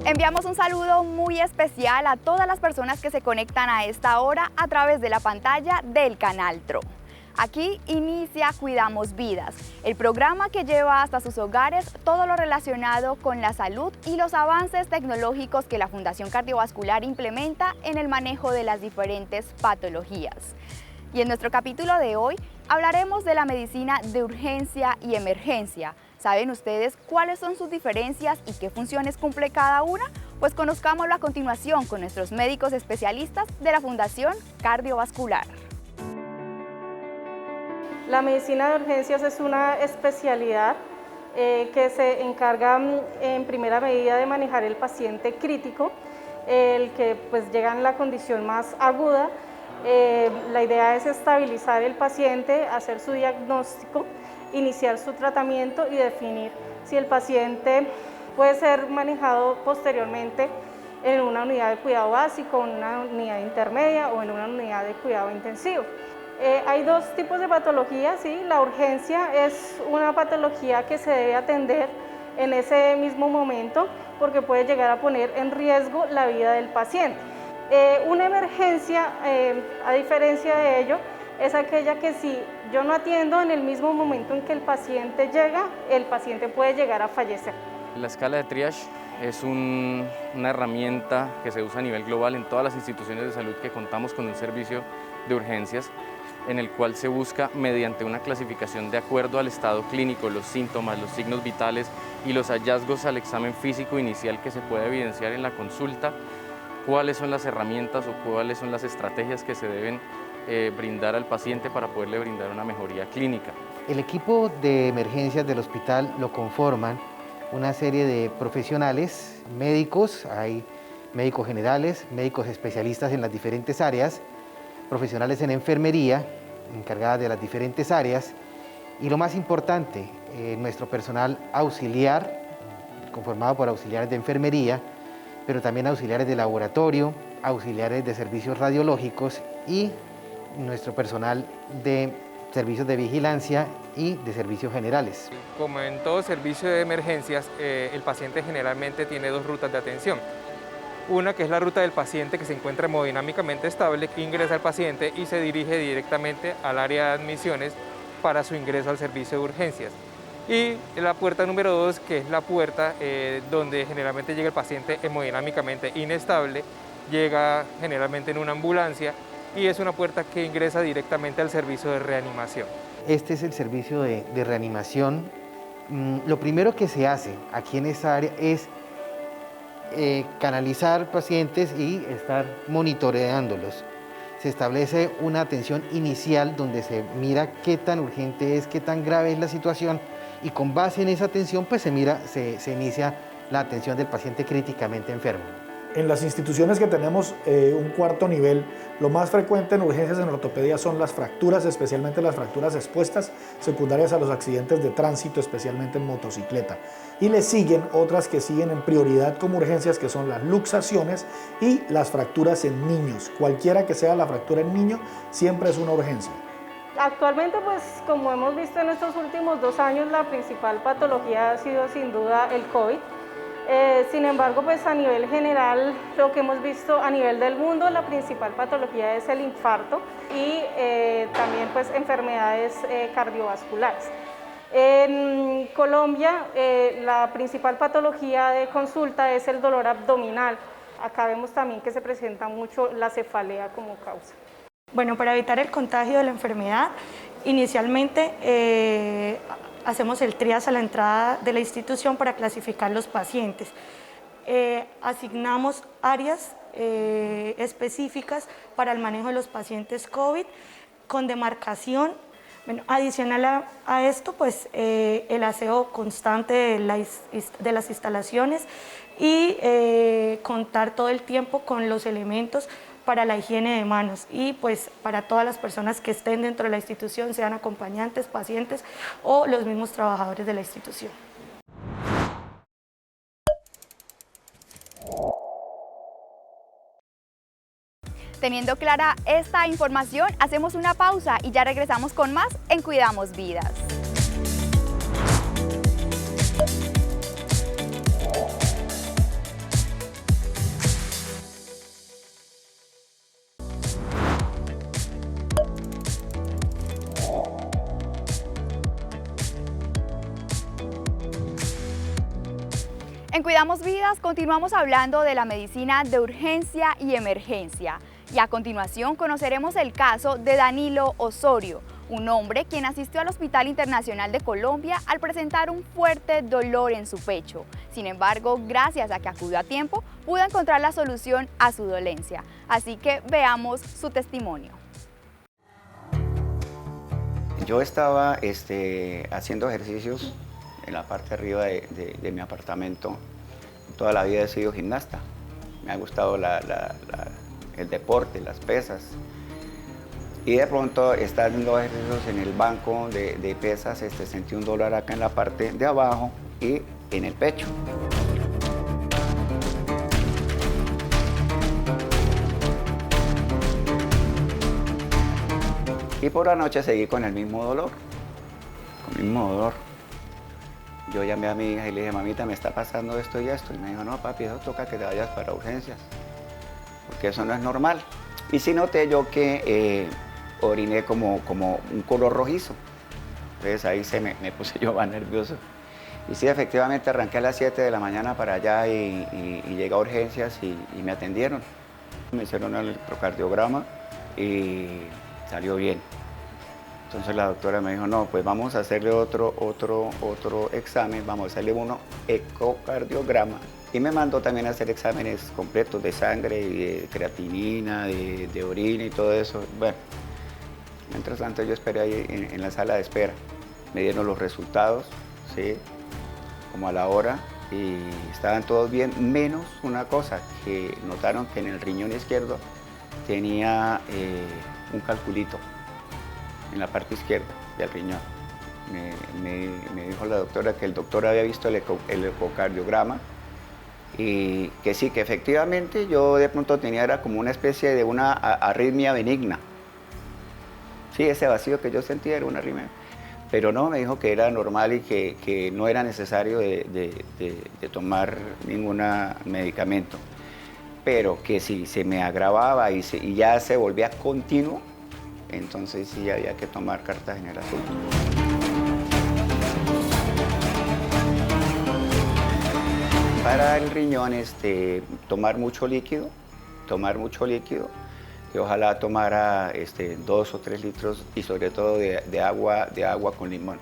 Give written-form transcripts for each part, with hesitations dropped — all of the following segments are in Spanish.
Enviamos un saludo muy especial a todas las personas que se conectan a esta hora a través de la pantalla del canal TRO. Aquí inicia Cuidamos Vidas, el programa que lleva hasta sus hogares todo lo relacionado con la salud y los avances tecnológicos que la Fundación Cardiovascular implementa en el manejo de las diferentes patologías. Y en nuestro capítulo de hoy hablaremos de la medicina de urgencia y emergencia. ¿Saben ustedes cuáles son sus diferencias y qué funciones cumple cada una? Pues conozcámoslo a continuación con nuestros médicos especialistas de la Fundación Cardiovascular. La medicina de urgencias es una especialidad que se encarga en primera medida de manejar el paciente crítico, el que pues llega en la condición más aguda. La idea es estabilizar el paciente, hacer su diagnóstico, iniciar su tratamiento y definir si el paciente puede ser manejado posteriormente en una unidad de cuidado básico, en una unidad intermedia o en una unidad de cuidado intensivo. Hay dos tipos de patologías, ¿sí? La urgencia es una patología que se debe atender en ese mismo momento porque puede llegar a poner en riesgo la vida del paciente. Una emergencia, a diferencia de ello, es aquella que si yo no atiendo en el mismo momento en que el paciente llega, el paciente puede llegar a fallecer. La escala de triage es una herramienta que se usa a nivel global en todas las instituciones de salud que contamos con un servicio de urgencias, en el cual se busca, mediante una clasificación de acuerdo al estado clínico, los síntomas, los signos vitales y los hallazgos al examen físico inicial que se puede evidenciar en la consulta, cuáles son las herramientas o cuáles son las estrategias que se deben brindar al paciente para poderle brindar una mejoría clínica. El equipo de emergencias del hospital lo conforman una serie de profesionales, médicos, hay médicos generales, médicos especialistas en las diferentes áreas, profesionales en enfermería, encargadas de las diferentes áreas, y lo más importante, nuestro personal auxiliar, conformado por auxiliares de enfermería, pero también auxiliares de laboratorio, auxiliares de servicios radiológicos y nuestro personal de servicios de vigilancia y de servicios generales. Como en todo servicio de emergencias, el paciente generalmente tiene dos rutas de atención. Una que es la ruta del paciente que se encuentra hemodinámicamente estable, que ingresa al paciente y se dirige directamente al área de admisiones para su ingreso al servicio de urgencias. Y la puerta número 2, que es la puerta donde generalmente llega el paciente hemodinámicamente inestable, llega generalmente en una ambulancia y es una puerta que ingresa directamente al servicio de reanimación. Este es el servicio de reanimación. Lo primero que se hace aquí en esta área es canalizar pacientes y estar monitoreándolos. Se establece una atención inicial donde se mira qué tan urgente es, qué tan grave es la situación y con base en esa atención pues se inicia la atención del paciente críticamente enfermo. En las instituciones que tenemos un cuarto nivel, lo más frecuente en urgencias en ortopedia son las fracturas, especialmente las fracturas expuestas, secundarias a los accidentes de tránsito, especialmente en motocicleta. Y le siguen otras que siguen en prioridad como urgencias, que son las luxaciones y las fracturas en niños. Cualquiera que sea la fractura en niño, siempre es una urgencia. Actualmente, pues como hemos visto en estos últimos 2 años, la principal patología ha sido sin duda el COVID. Sin embargo, pues a nivel general, lo que hemos visto a nivel del mundo, la principal patología es el infarto y también pues enfermedades cardiovasculares. En Colombia, la principal patología de consulta es el dolor abdominal. Acá vemos también que se presenta mucho la cefalea como causa. Bueno, para evitar el contagio de la enfermedad, inicialmente hacemos el triage a la entrada de la institución para clasificar los pacientes. Asignamos áreas específicas para el manejo de los pacientes COVID con demarcación. Bueno, adicional a esto, pues el aseo constante de las instalaciones y contar todo el tiempo con los elementos para la higiene de manos y pues para todas las personas que estén dentro de la institución, sean acompañantes, pacientes o los mismos trabajadores de la institución. Teniendo clara esta información, hacemos una pausa y ya regresamos con más en Cuidamos Vidas. En Cuidamos Vidas continuamos hablando de la medicina de urgencia y emergencia. Y a continuación conoceremos el caso de Danilo Osorio, un hombre quien asistió al Hospital Internacional de Colombia al presentar un fuerte dolor en su pecho. Sin embargo, gracias a que acudió a tiempo, pudo encontrar la solución a su dolencia. Así que veamos su testimonio. Yo estaba haciendo ejercicios en la parte de arriba de mi apartamento. Toda la vida he sido gimnasta. Me ha gustado el deporte, las pesas. Y de pronto, estando ejercicios en el banco de pesas, sentí un dolor acá en la parte de abajo y en el pecho. Y por la noche seguí con el mismo dolor, Yo llamé a mi hija y le dije, mamita, me está pasando esto y esto. Y me dijo, no, papi, eso toca que te vayas para urgencias, porque eso no es normal. Y sí noté yo que oriné como un color rojizo. Entonces ahí me puse yo más nervioso. Y sí, efectivamente, arranqué a las 7 de la mañana para allá y llegué a urgencias y me atendieron. Me hicieron el electrocardiograma y salió bien. Entonces la doctora me dijo, no, pues vamos a hacerle otro examen, vamos a hacerle uno ecocardiograma. Y me mandó también a hacer exámenes completos de sangre y de creatinina, de orina y todo eso. Bueno, mientras tanto yo esperé ahí en la sala de espera. Me dieron los resultados, ¿sí? Como a la hora, y estaban todos bien, menos una cosa, que notaron que en el riñón izquierdo tenía un calculito en la parte izquierda del riñón. Me dijo la doctora que el doctor había visto el ecocardiograma y que sí, que efectivamente yo de pronto era como una especie de una arritmia benigna. Sí, ese vacío que yo sentía era una arritmia. Pero no, me dijo que era normal y que no era necesario de tomar ningún medicamento. Pero que si se me agravaba y ya se volvía continuo, entonces sí había que tomar cartas en el asunto. Para el riñón, tomar mucho líquido, y ojalá tomara 2 o 3 litros y sobre todo de agua con limón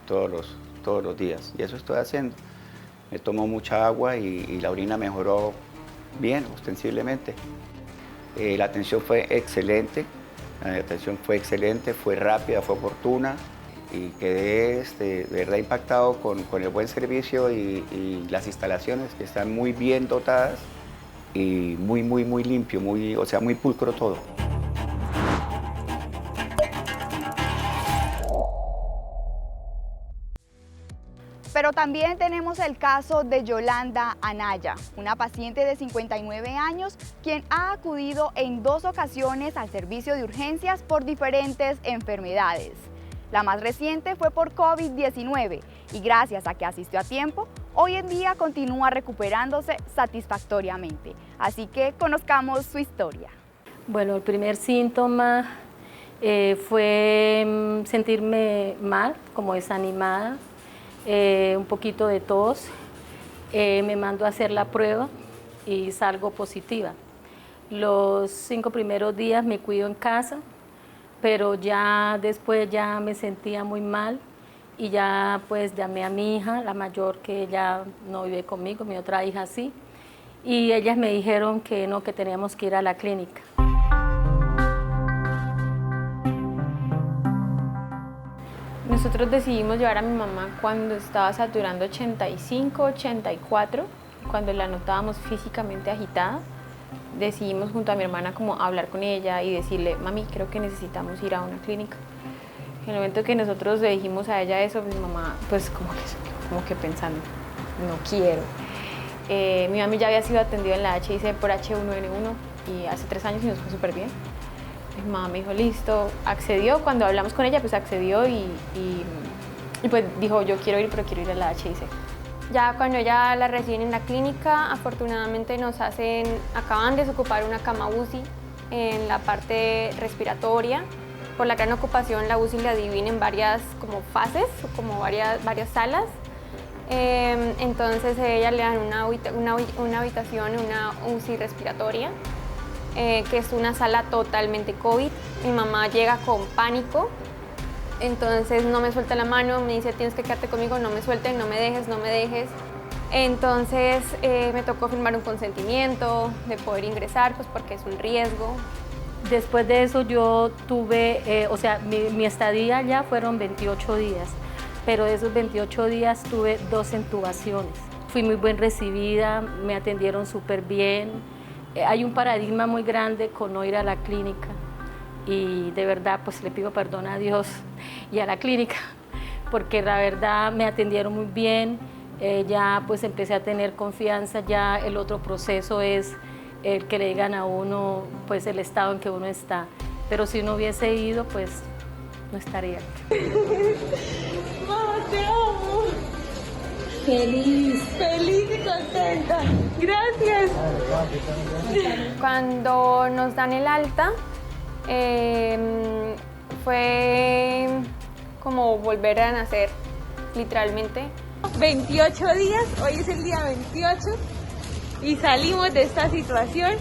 todos los días. Y eso estoy haciendo. Me tomo mucha agua y la orina mejoró bien, ostensiblemente. La atención fue excelente. Fue rápida, fue oportuna y quedé de verdad impactado con el buen servicio y las instalaciones que están muy bien dotadas y muy limpio, muy pulcro todo. Pero también tenemos el caso de Yolanda Anaya, una paciente de 59 años quien ha acudido en 2 ocasiones al servicio de urgencias por diferentes enfermedades. La más reciente fue por COVID-19 y gracias a que asistió a tiempo, hoy en día continúa recuperándose satisfactoriamente. Así que conozcamos su historia. Bueno, el primer síntoma fue sentirme mal, como desanimada. Un poquito de tos, me mandó a hacer la prueba y salgo positiva. Los 5 primeros días me cuido en casa, pero ya después ya me sentía muy mal y ya pues llamé a mi hija, la mayor, que ella no vive conmigo, mi otra hija sí, y ellas me dijeron que no, que teníamos que ir a la clínica. Nosotros decidimos llevar a mi mamá cuando estaba saturando 85, 84, cuando la notábamos físicamente agitada. Decidimos junto a mi hermana como hablar con ella y decirle, mami, creo que necesitamos ir a una clínica. En el momento que nosotros le dijimos a ella eso, mi mamá pues como que pensando, no quiero. Mi mami ya había sido atendida en la HIC por H1N1 y hace 3 años y nos fue súper bien. Mi mamá me dijo, listo, accedió. Cuando hablamos con ella, pues accedió y pues dijo, yo quiero ir, pero quiero ir a la HIC. Ya cuando ella la reciben en la clínica, afortunadamente acaban de desocupar una cama UCI en la parte respiratoria. Por la gran ocupación, la UCI la dividen en varias como fases, como varias salas. Entonces a ella le dan una habitación, una UCI respiratoria, que es una sala totalmente COVID. Mi mamá llega con pánico, entonces no me suelta la mano, me dice tienes que quedarte conmigo, no me suelten, no me dejes, no me dejes. Entonces me tocó firmar un consentimiento de poder ingresar, pues porque es un riesgo. Después de eso yo tuve, mi estadía ya fueron 28 días, pero de esos 28 días tuve 2 intubaciones. Fui muy bien recibida, me atendieron súper bien. Hay un paradigma muy grande con no ir a la clínica y de verdad pues le pido perdón a Dios y a la clínica porque la verdad me atendieron muy bien, ya pues empecé a tener confianza, ya el otro proceso es el que le digan a uno pues el estado en que uno está, pero si no hubiese ido pues no estaría aquí. Mamá, te amo. Feliz y contenta. Gracias. Cuando nos dan el alta, fue como volver a nacer, literalmente. 28 días, hoy es el día 28 y salimos de esta situación.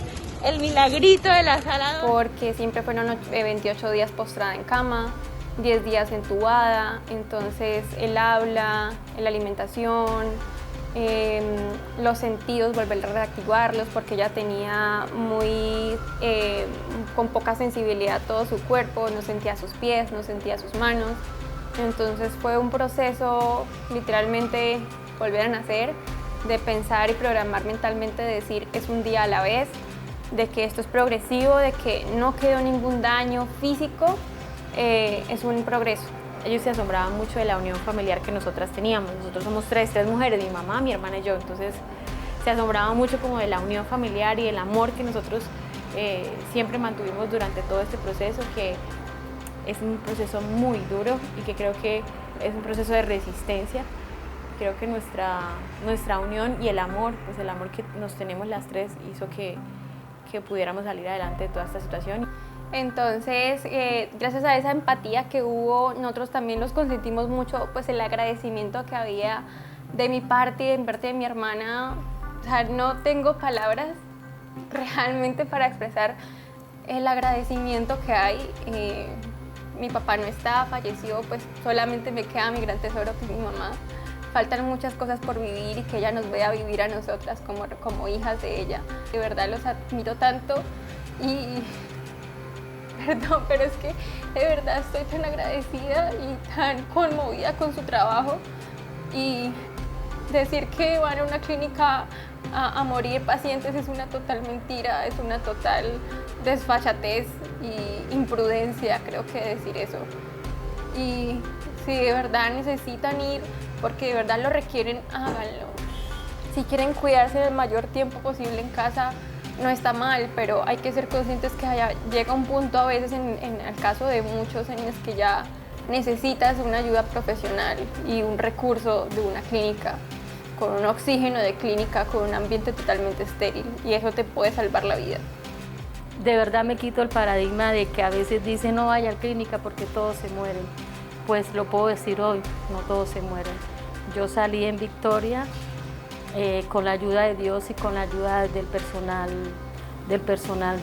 El milagrito de la sala. Porque siempre fueron 28 días postrada en cama, 10 días entubada, entonces el habla, la alimentación, los sentidos, volver a reactivarlos porque ella tenía con poca sensibilidad todo su cuerpo, no sentía sus pies, no sentía sus manos, entonces fue un proceso literalmente volver a nacer, de pensar y programar mentalmente, de decir es un día a la vez, de que esto es progresivo, de que no quedó ningún daño físico, es un progreso. Ellos se asombraban mucho de la unión familiar que nosotras teníamos. Nosotros somos tres mujeres, mi mamá, mi hermana y yo, entonces se asombraban mucho como de la unión familiar y el amor que nosotros siempre mantuvimos durante todo este proceso, que es un proceso muy duro y que creo que es un proceso de resistencia. Creo que nuestra unión y el amor, pues el amor que nos tenemos las tres hizo que pudiéramos salir adelante de toda esta situación. Entonces, gracias a esa empatía que hubo, nosotros también los consentimos mucho, pues el agradecimiento que había de mi parte y de parte de mi hermana. O sea, no tengo palabras realmente para expresar el agradecimiento que hay. Mi papá no está, falleció, pues solamente me queda mi gran tesoro, que es mi mamá. Faltan muchas cosas por vivir y que ella nos vea vivir a nosotras como hijas de ella. De verdad los admiro tanto y perdón, pero es que de verdad estoy tan agradecida y tan conmovida con su trabajo, y decir que van a una clínica a morir pacientes es una total mentira, es una total desfachatez y imprudencia, creo que decir eso. Y si de verdad necesitan ir, porque de verdad lo requieren, háganlo. Si quieren cuidarse el mayor tiempo posible en casa, no está mal, pero hay que ser conscientes que llega un punto a veces en el caso de muchos en los que ya necesitas una ayuda profesional y un recurso de una clínica, con un oxígeno de clínica, con un ambiente totalmente estéril, y eso te puede salvar la vida. De verdad me quito el paradigma de que a veces dicen no vaya a la clínica porque todos se mueren. Pues lo puedo decir hoy, no todos se mueren. Yo salí en victoria con la ayuda de Dios y con la ayuda del personal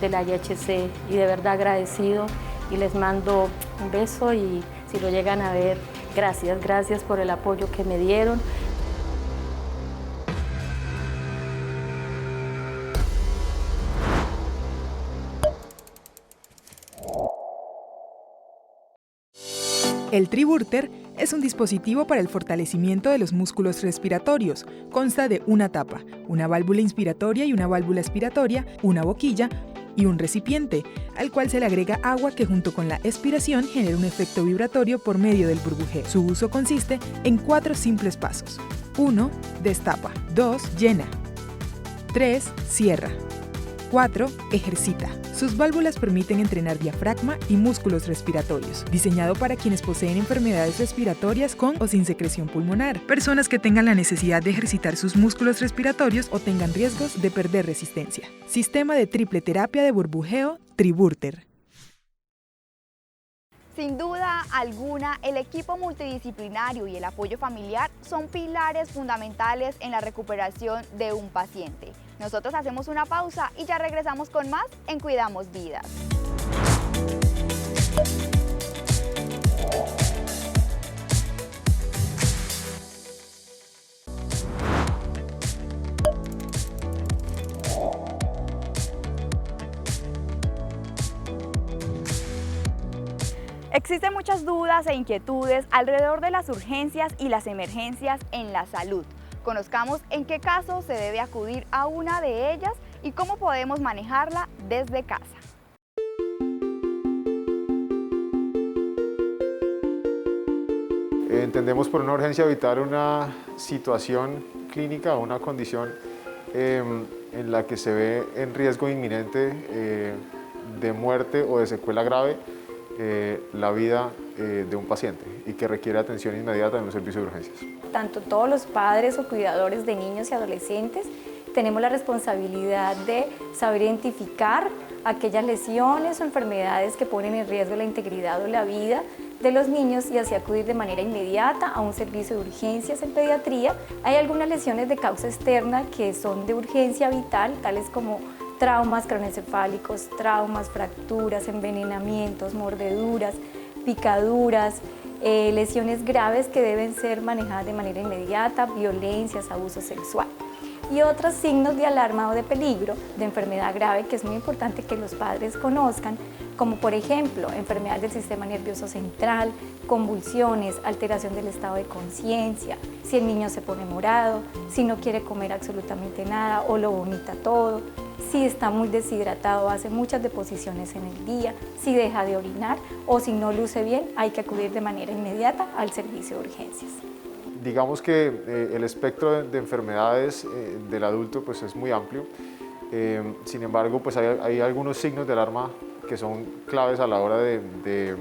de la IHC, y de verdad agradecido, y les mando un beso, y si lo llegan a ver, gracias por el apoyo que me dieron. El Triburter es un dispositivo para el fortalecimiento de los músculos respiratorios. Consta de una tapa, una válvula inspiratoria y una válvula expiratoria, una boquilla y un recipiente, al cual se le agrega agua que junto con la expiración genera un efecto vibratorio por medio del burbujeo. Su uso consiste en 4 simples pasos. 1. Destapa. 2. Llena. 3. Cierra. 4. Ejercita. Sus válvulas permiten entrenar diafragma y músculos respiratorios. Diseñado para quienes poseen enfermedades respiratorias con o sin secreción pulmonar, personas que tengan la necesidad de ejercitar sus músculos respiratorios o tengan riesgos de perder resistencia. Sistema de triple terapia de burbujeo Triburter. Sin duda alguna, el equipo multidisciplinario y el apoyo familiar son pilares fundamentales en la recuperación de un paciente. Nosotros hacemos una pausa y ya regresamos con más en Cuidamos Vidas. Existen muchas dudas e inquietudes alrededor de las urgencias y las emergencias en la salud. Conozcamos en qué caso se debe acudir a una de ellas y cómo podemos manejarla desde casa. Entendemos por una urgencia vital una situación clínica o una condición en la que se ve en riesgo inminente de muerte o de secuela grave la vida de un paciente y que requiere atención inmediata en un servicio de urgencias. Tanto todos los padres o cuidadores de niños y adolescentes tenemos la responsabilidad de saber identificar aquellas lesiones o enfermedades que ponen en riesgo la integridad o la vida de los niños y así acudir de manera inmediata a un servicio de urgencias en pediatría. Hay algunas lesiones de causa externa que son de urgencia vital, tales como traumas craneoencefálicos, traumas, fracturas, envenenamientos, mordeduras, picaduras, lesiones graves que deben ser manejadas de manera inmediata, violencias, abuso sexual. Y otros signos de alarma o de peligro de enfermedad grave que es muy importante que los padres conozcan, como por ejemplo enfermedades del sistema nervioso central, convulsiones, alteración del estado de conciencia, si el niño se pone morado, si no quiere comer absolutamente nada o lo vomita todo, si está muy deshidratado, hace muchas deposiciones en el día, si deja de orinar o si no luce bien, hay que acudir de manera inmediata al servicio de urgencias. Digamos que el espectro de enfermedades del adulto pues, es muy amplio, sin embargo pues hay algunos signos de alarma que son claves a la hora de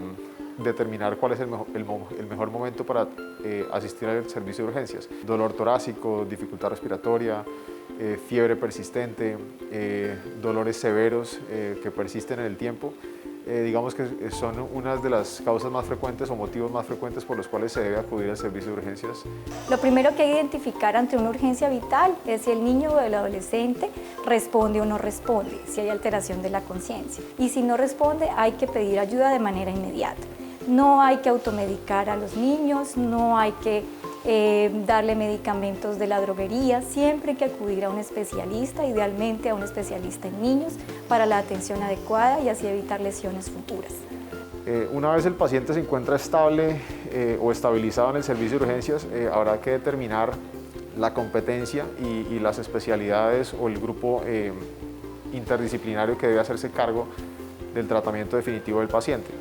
determinar cuál es el mejor momento para asistir al servicio de urgencias. Dolor torácico, dificultad respiratoria, fiebre persistente, dolores severos que persisten en el tiempo. Digamos que son unas de las causas más frecuentes o motivos más frecuentes por los cuales se debe acudir al servicio de urgencias. Lo primero que hay que identificar ante una urgencia vital es si el niño o el adolescente responde o no responde, si hay alteración de la conciencia. Y si no responde, hay que pedir ayuda de manera inmediata. No hay que automedicar a los niños, no hay que darle medicamentos de la droguería, siempre hay que acudir a un especialista, idealmente a un especialista en niños, para la atención adecuada y así evitar lesiones futuras. Una vez el paciente se encuentra estable o estabilizado en el servicio de urgencias, habrá que determinar la competencia y las especialidades o el grupo interdisciplinario que debe hacerse cargo del tratamiento definitivo del paciente.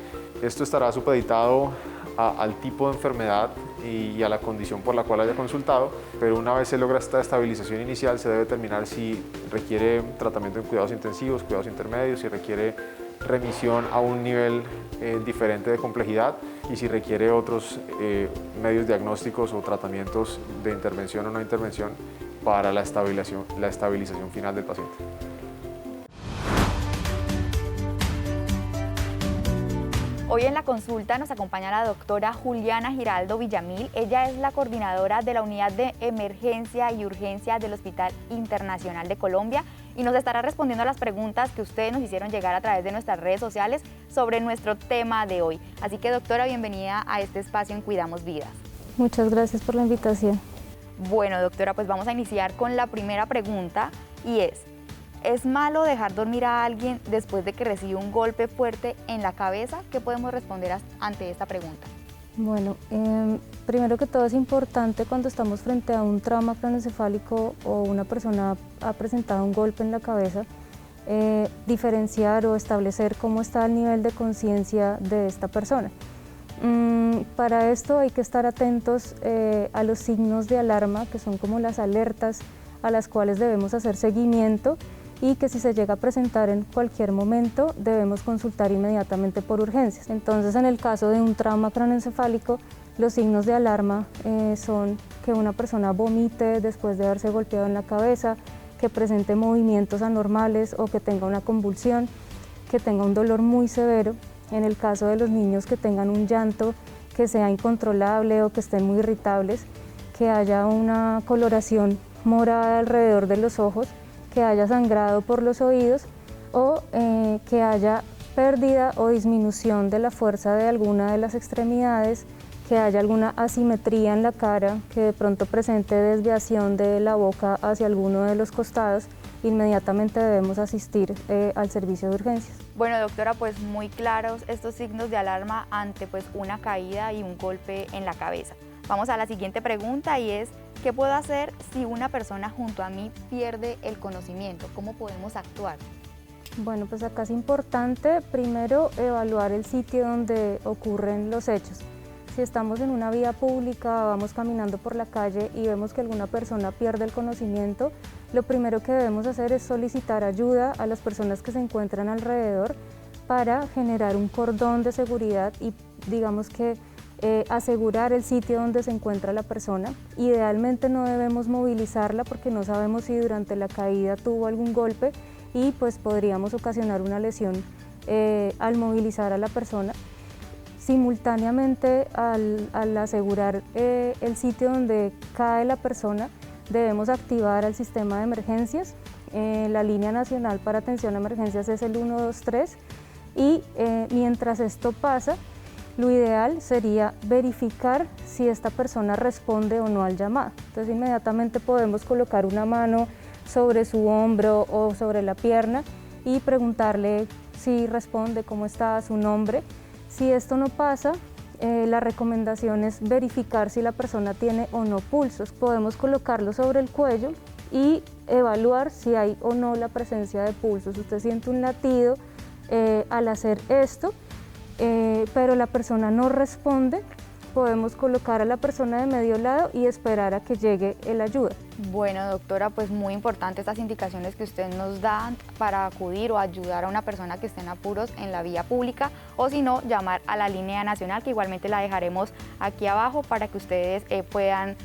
Esto estará supeditado al tipo de enfermedad y a la condición por la cual haya consultado, pero una vez se logra esta estabilización inicial se debe determinar si requiere tratamiento en cuidados intensivos, cuidados intermedios, si requiere remisión a un nivel diferente de complejidad y si requiere otros medios diagnósticos o tratamientos de intervención o no intervención para la estabilización final del paciente. Hoy en la consulta nos acompaña la doctora Juliana Giraldo Villamil. Ella es la coordinadora de la Unidad de Emergencia y Urgencia del Hospital Internacional de Colombia y nos estará respondiendo a las preguntas que ustedes nos hicieron llegar a través de nuestras redes sociales sobre nuestro tema de hoy. Así que doctora, bienvenida a este espacio en Cuidamos Vidas. Muchas gracias por la invitación. Bueno doctora, pues vamos a iniciar con la primera pregunta y ¿es malo dejar dormir a alguien después de que recibe un golpe fuerte en la cabeza? ¿Qué podemos responder ante esta pregunta? Bueno, primero que todo es importante cuando estamos frente a un trauma craneoencefálico o una persona ha presentado un golpe en la cabeza, diferenciar o establecer cómo está el nivel de conciencia de esta persona. Para esto hay que estar atentos a los signos de alarma, que son como las alertas a las cuales debemos hacer seguimiento y que si se llega a presentar en cualquier momento debemos consultar inmediatamente por urgencias. Entonces, en el caso de un trauma craneoencefálico, los signos de alarma son que una persona vomite después de haberse golpeado en la cabeza, que presente movimientos anormales o que tenga una convulsión, que tenga un dolor muy severo, En el caso de los niños que tengan un llanto que sea incontrolable o que estén muy irritables, que haya una coloración morada alrededor de los ojos, que haya sangrado por los oídos o que haya pérdida o disminución de la fuerza de alguna de las extremidades, que haya alguna asimetría en la cara, que de pronto presente desviación de la boca hacia alguno de los costados, inmediatamente debemos asistir al servicio de urgencias. Bueno, doctora, pues muy claros estos signos de alarma ante pues una caída y un golpe en la cabeza. Vamos a la siguiente pregunta y es, ¿qué puedo hacer si una persona junto a mí pierde el conocimiento? ¿Cómo podemos actuar? Bueno, pues acá es importante primero evaluar el sitio donde ocurren los hechos. Si estamos en una vía pública, vamos caminando por la calle y vemos que alguna persona pierde el conocimiento, lo primero que debemos hacer es solicitar ayuda a las personas que se encuentran alrededor para generar un cordón de seguridad y digamos que asegurar el sitio donde se encuentra la persona. Idealmente no debemos movilizarla porque no sabemos si durante la caída tuvo algún golpe y pues podríamos ocasionar una lesión al movilizar a la persona. Simultáneamente, al asegurar el sitio donde cae la persona, debemos activar el sistema de emergencias. La línea nacional para atención a emergencias es el 123 y mientras esto pasa, lo ideal sería verificar si esta persona responde o no al llamado. Entonces inmediatamente podemos colocar una mano sobre su hombro o sobre la pierna y preguntarle si responde, cómo está, su nombre. Si esto no pasa, la recomendación es verificar si la persona tiene o no pulsos. Podemos colocarlo sobre el cuello y evaluar si hay o no la presencia de pulsos. Usted siente un latido al hacer esto, pero la persona no responde, podemos colocar a la persona de medio lado y esperar a que llegue el ayuda. Bueno, doctora, pues muy importante estas indicaciones que usted nos da para acudir o ayudar a una persona que esté en apuros en la vía pública o si no, llamar a la línea nacional, que igualmente la dejaremos aquí abajo para que ustedes puedan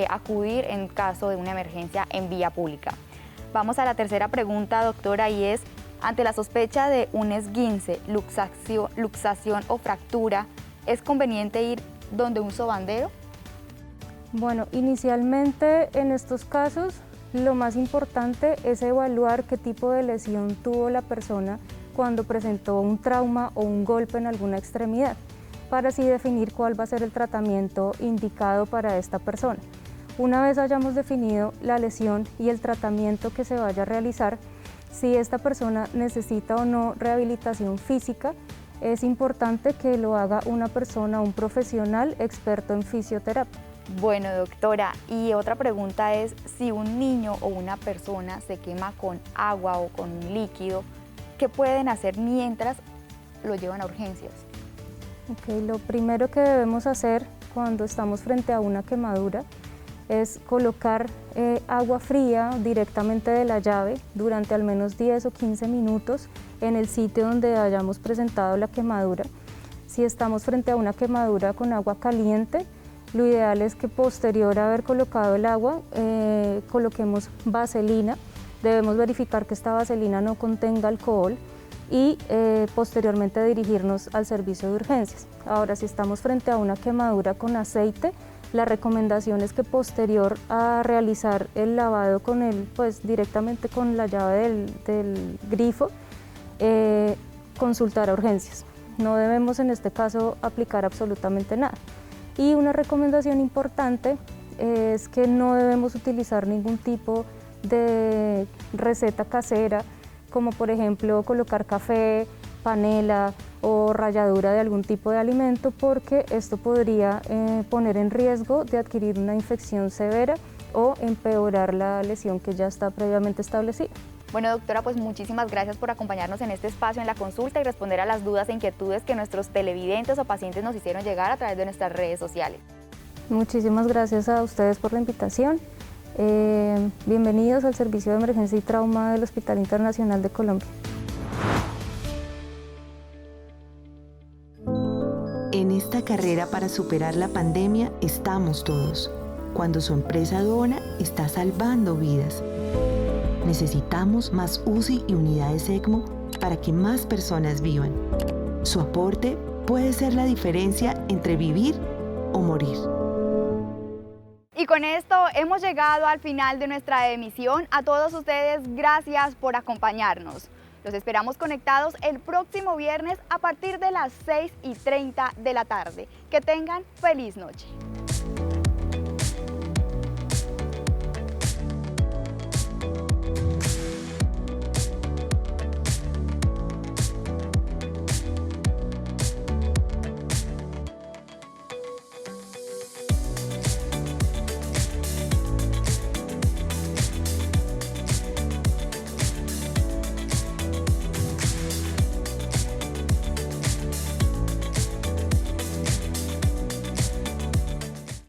acudir en caso de una emergencia en vía pública. Vamos a la tercera pregunta, doctora, y es, ante la sospecha de un esguince, luxación o fractura, ¿es conveniente ir donde un sobandero? Bueno, inicialmente en estos casos lo más importante es evaluar qué tipo de lesión tuvo la persona cuando presentó un trauma o un golpe en alguna extremidad, para así definir cuál va a ser el tratamiento indicado para esta persona. Una vez hayamos definido la lesión y el tratamiento que se vaya a realizar, si esta persona necesita o no rehabilitación física, es importante que lo haga una persona, un profesional experto en fisioterapia. Bueno, doctora, y otra pregunta es, si un niño o una persona se quema con agua o con un líquido, ¿qué pueden hacer mientras lo llevan a urgencias? Lo primero que debemos hacer cuando estamos frente a una quemadura es colocar agua fría directamente de la llave durante al menos 10 o 15 minutos en el sitio donde hayamos presentado la quemadura. Si estamos frente a una quemadura con agua caliente, lo ideal es que posterior a haber colocado el agua, coloquemos vaselina. Debemos verificar que esta vaselina no contenga alcohol y posteriormente dirigirnos al servicio de urgencias. Ahora, si estamos frente a una quemadura con aceite, la recomendación es que posterior a realizar el lavado directamente con la llave del grifo, consultar a urgencias. No debemos en este caso aplicar absolutamente nada. Y una recomendación importante es que no debemos utilizar ningún tipo de receta casera, como por ejemplo colocar café, panela o ralladura de algún tipo de alimento, porque esto podría poner en riesgo de adquirir una infección severa o empeorar la lesión que ya está previamente establecida. Bueno, doctora, pues muchísimas gracias por acompañarnos en este espacio en la consulta y responder a las dudas e inquietudes que nuestros televidentes o pacientes nos hicieron llegar a través de nuestras redes sociales. Muchísimas gracias a ustedes por la invitación. Bienvenidos al Servicio de Emergencia y Trauma del Hospital Internacional de Colombia. En esta carrera para superar la pandemia estamos todos. Cuando su empresa dona, está salvando vidas. Necesitamos más UCI y unidades ECMO para que más personas vivan. Su aporte puede ser la diferencia entre vivir o morir. Y con esto hemos llegado al final de nuestra emisión. A todos ustedes, gracias por acompañarnos. Los esperamos conectados el próximo viernes a partir de las 6:30 de la tarde. Que tengan feliz noche.